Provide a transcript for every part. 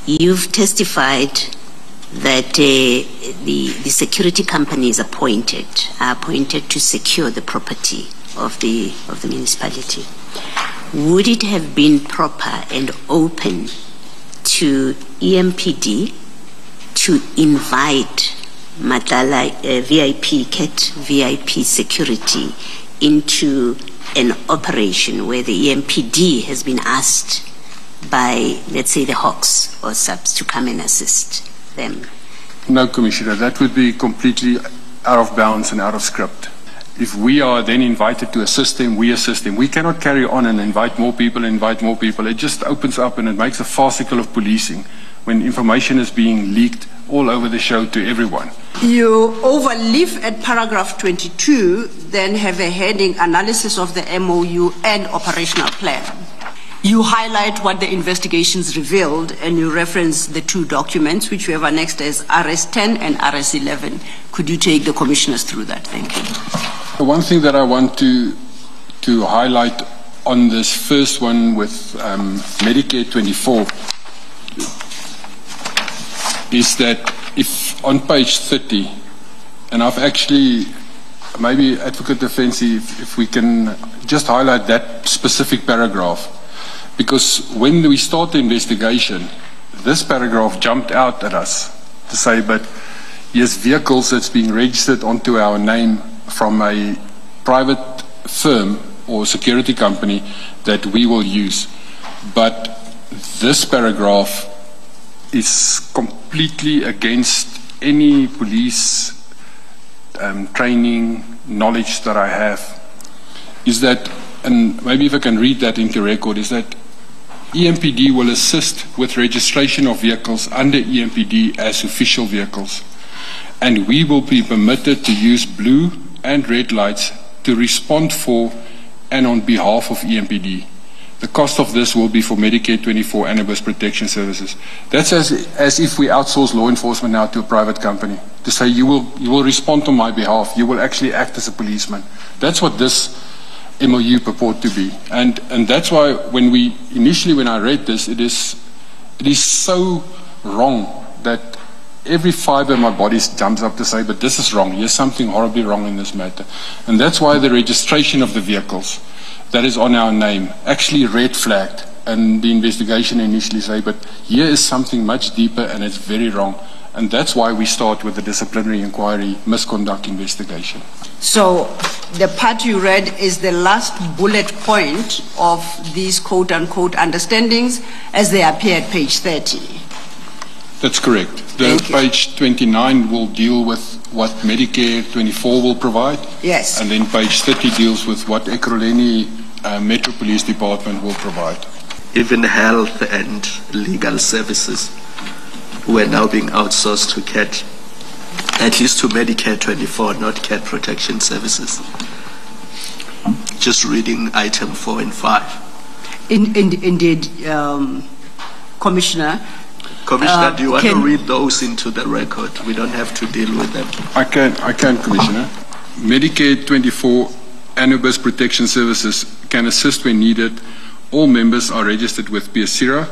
you've testified that the security companies are appointed to secure the property of the municipality. Would it have been proper and open to EMPD to invite Madala VIP security into an operation where the EMPD has been asked by, let's say, the Hawks or subs to come and assist them? No, Commissioner, that would be completely out of bounds and out of script. If we are then invited to assist them, we assist them. We cannot carry on and invite more people. It just opens up and it makes a farcical of policing when information is being leaked all over the show to everyone. You overleaf at paragraph 22, then have a heading, analysis of the MOU and operational plan. You highlight what the investigations revealed and you reference the two documents which we have annexed as RS10 and RS11. Could you take the commissioners through that? Thank you. The one thing that I want to highlight on this first one with Medicare 24 is that if on page 30, and I've actually, maybe Advocate Defensive, if we can just highlight that specific paragraph, because when we start the investigation, this paragraph jumped out at us to say, but yes, vehicles that's being registered onto our name from a private firm or security company that we will use. But this paragraph is completely against any police training, knowledge that I have. Is that, and maybe if I can read that into record, is that EMPD will assist with registration of vehicles under EMPD as official vehicles, and we will be permitted to use blue and red lights to respond for and on behalf of EMPD. The cost of this will be for Medicare 24 and Anubis Protection Services. That's as if we outsource law enforcement now to a private company, to say you will respond on my behalf, you will actually act as a policeman. That's what this MOU purport to be. And that's why when I read this, it is so wrong that every fiber in my body jumps up to say, but this is wrong. There's something horribly wrong in this matter. And that's why the registration of the vehicles that is on our name actually red flagged, and the investigation initially say, but here is something much deeper and it's very wrong. And that's why we start with the disciplinary inquiry misconduct investigation. So the part you read is the last bullet point of these quote-unquote understandings as they appear at page 30. That's correct. The page 29 will deal with what Medicare 24 will provide. Yes. And then page 30 deals with what Ekurhuleni Metro Police Department will provide. Even health and legal services were now being outsourced to CAT, at least to Medicare 24, not CAT Protection Services. Just reading item 4 and 5. Indeed, Commissioner. Commissioner, do you want to read those into the record? We don't have to deal with them. I can, Commissioner. Medicare 24 Anubis Protection Services can assist when needed. All members are registered with PSIRA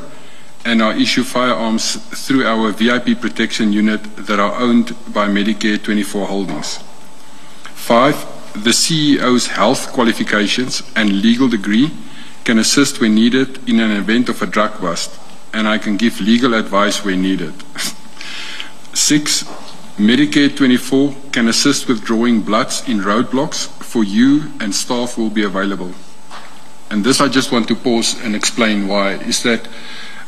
and are issued firearms through our VIP protection unit that are owned by Medicare 24 Holdings. 5, the CEO's health qualifications and legal degree can assist when needed in an event of a drug bust, and I can give legal advice where needed. 6, Medicare 24 can assist with drawing bloods in roadblocks for you, and staff will be available. And this I just want to pause and explain why, is that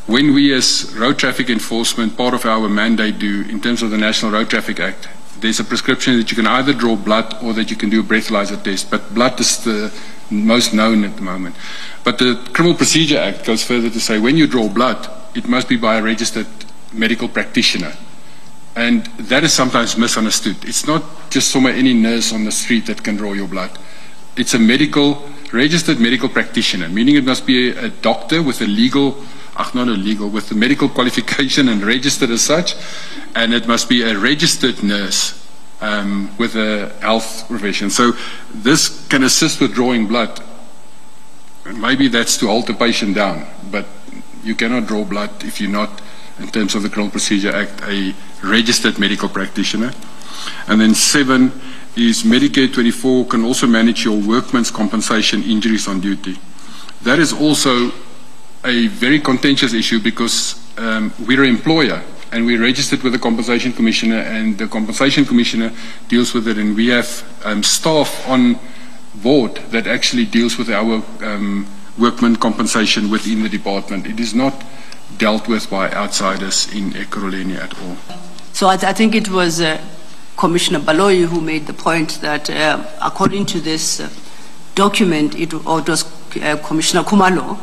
when we as road traffic enforcement, part of our mandate do in terms of the National Road Traffic Act, there's a prescription that you can either draw blood or that you can do a breathalyzer test, but blood is the most known at the moment. But the Criminal Procedure Act goes further to say when you draw blood, it must be by a registered medical practitioner. And that is sometimes misunderstood. It's not just any nurse on the street that can draw your blood. It's a registered medical practitioner, meaning it must be a doctor with with a medical qualification and registered as such, and it must be a registered nurse with a health profession. So this can assist with drawing blood. Maybe that's to hold the patient down, but you cannot draw blood if you're not, in terms of the Criminal Procedure Act, a registered medical practitioner. And then 7 is Medicare 24 can also manage your workman's compensation injuries on duty. That is also a very contentious issue because we're an employer and we're registered with the Compensation Commissioner, and the Compensation Commissioner deals with it, and we have staff on board that actually deals with our workman compensation within the department. It is not dealt with by outsiders in Ekurhuleni at all. So I think it was Commissioner Baloyi who made the point that according to this document, it was Commissioner Khumalo,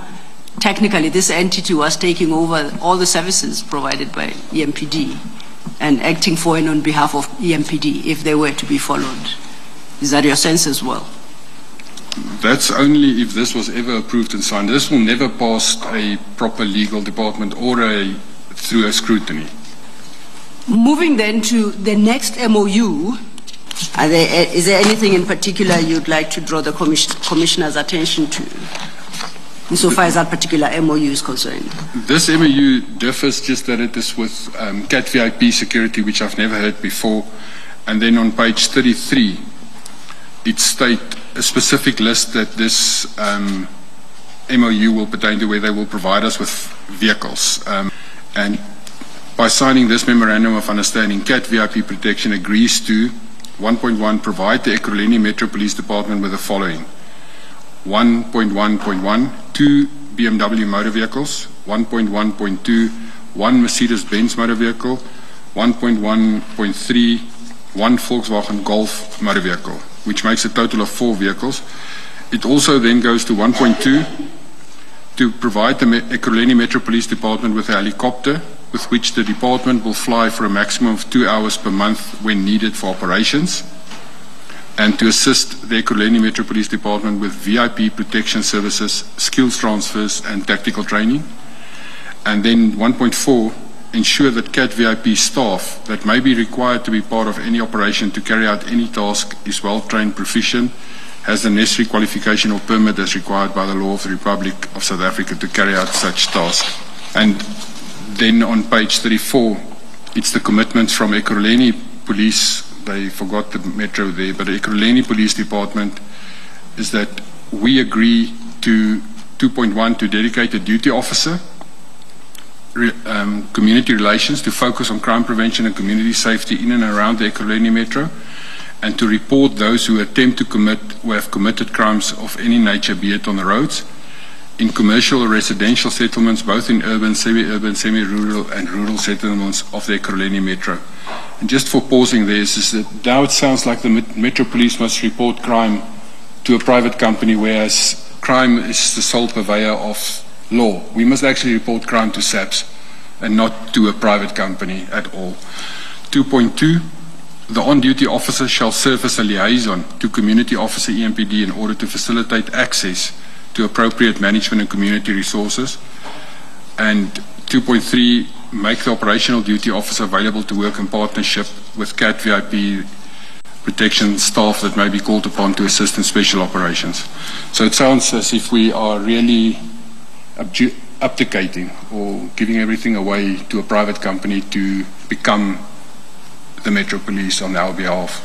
technically this entity was taking over all the services provided by EMPD and acting for and on behalf of EMPD if they were to be followed. Is that your sense as well? That's only if this was ever approved and signed. This will never pass a proper legal department or through a scrutiny. Moving then to the next MOU, is there anything in particular you'd like to draw the Commissioner's attention to, insofar as that particular MOU is concerned? This MOU differs just that it is with CAT VIP security, which I've never heard before. And then on page 33, it states a specific list that this MOU will pertain to, where they will provide us with vehicles. And by signing this Memorandum of Understanding, CAT VIP Protection agrees to 1.1 provide the Ekurhuleni Metro Police Department with the following: 1.1.1 2 BMW motor vehicles, 1.1.2 1 Mercedes-Benz motor vehicle, 1.1.3 1 Volkswagen Golf motor vehicle, which makes a total of 4 vehicles. It also then goes to 1.2 to provide the Ekurhuleni Metro Police Department with a helicopter with which the department will fly for a maximum of 2 hours per month when needed for operations, and to assist the Ekurhuleni Metro Police Department with VIP protection services, skills transfers and tactical training. And then 1.4, ensure that CAT VIP staff that may be required to be part of any operation to carry out any task is well trained, proficient, has the necessary qualification or permit as required by the law of the Republic of South Africa to carry out such tasks. And then on page 34, it's the commitments from Ekurhuleni Police. They forgot the metro there, but the Ekurhuleni Police Department is that we agree to 2.1 to dedicate a duty officer, community relations to focus on crime prevention and community safety in and around the Ekurhuleni Metro, and to report those who attempt to commit, who have committed crimes of any nature, be it on the roads, in commercial or residential settlements, both in urban, semi-urban, semi-rural and rural settlements of the Ekurhuleni Metro. And just for pausing there, is that now it sounds like the Metro Police must report crime to a private company, whereas crime is the sole purveyor of law. We must actually report crime to SAPS and not to a private company at all. 2.2, the on-duty officer shall serve as a liaison to Community Officer EMPD in order to facilitate access to appropriate management and community resources. And 2.3, make the operational duty officer available to work in partnership with CAT VIP protection staff that may be called upon to assist in special operations. So it sounds as if we are really abdicating or giving everything away to a private company to become the Metro Police on our behalf.